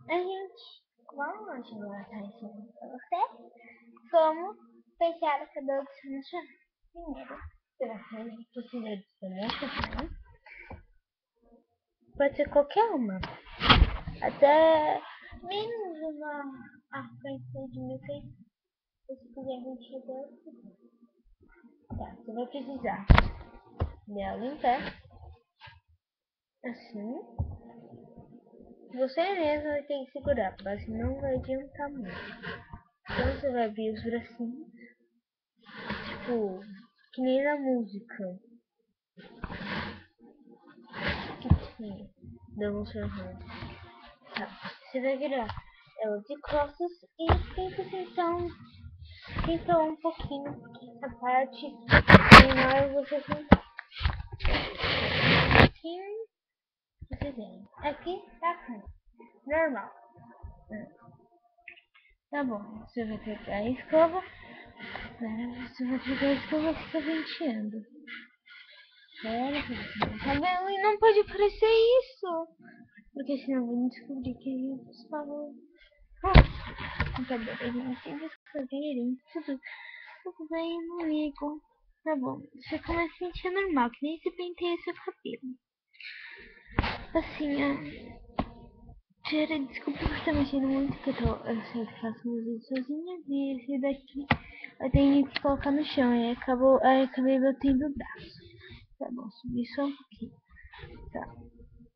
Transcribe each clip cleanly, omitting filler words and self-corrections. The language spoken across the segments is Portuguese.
A gente, vamos mostrar ensinando pra você como fechar o cabelo do seu nacional. Primeiro, você vai precisar de caneta, pode ser qualquer uma, até menos uma à frente de 1.600, se você quiser 20 cabelo. Tá, você vai precisar dela em pé, assim. Você mesmo vai ter que segurar, porque senão vai adiantar muito. Então você vai abrir os bracinhos, tipo, que nem na música que tinha, demonstração. Tá. Você vai virar ela de costas e tenta sentar um pouquinho, porque essa parte menor você senta um pouquinho, você vem. Aqui tá aqui, normal. Tá bom, você vai pegar a escova. Você vai pegar a escova e fica penteando. Sério, cabelo e não pode aparecer isso. Porque senão vão descobrir que eu estava com cabelo. Se descobrirem tudo bem, não ligo. Tá bom, você começa a sentir normal, que nem se penteia seu cabelo. Assim, Tira, desculpa por estar mexendo muito, que eu sempre faço meus vídeos sozinha. E esse daqui eu tenho que colocar no chão. E acabei batendo o braço. Tá bom, subir só um pouquinho. Tá.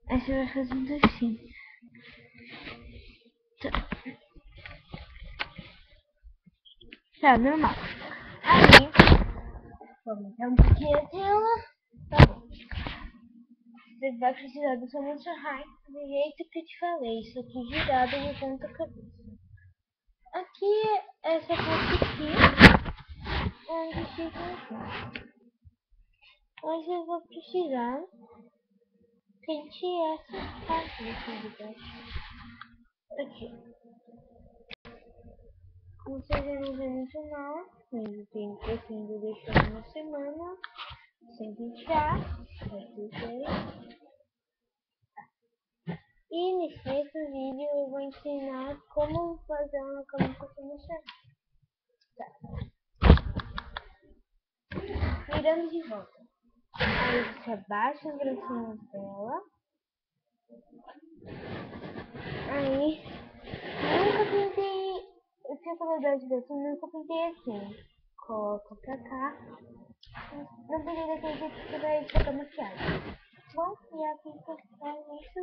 Aí você vai fazendo assim. Tá, tá normal. Aí, vou aumentar um pouquinho a tela. Tá bom. Você vai precisar do seu Monster High do jeito que eu te falei. Isso aqui girado no ponta cabeça. Aqui, essa parte aqui, onde fica assim. Hoje eu vou precisar pentear essa parte aqui de baixo. Aqui. Como você já não vê muito mal, mas eu tenho pretendo deixar uma semana sem pentear. Vai tudo. E nesse vídeo eu vou ensinar como fazer uma camisa emocional. Tá. Virando de volta. Aí você abaixa os bracinhos dela. Aí, nunca pintei, eu tinha qualidade dessa, nunca pintei assim. Coloca pra cá. Não pintei daquele jeito que você vai botar maquiagem. Bom, e aqui é isso.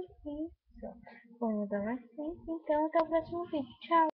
Vamos dar assim. Então, até o próximo vídeo. Tchau.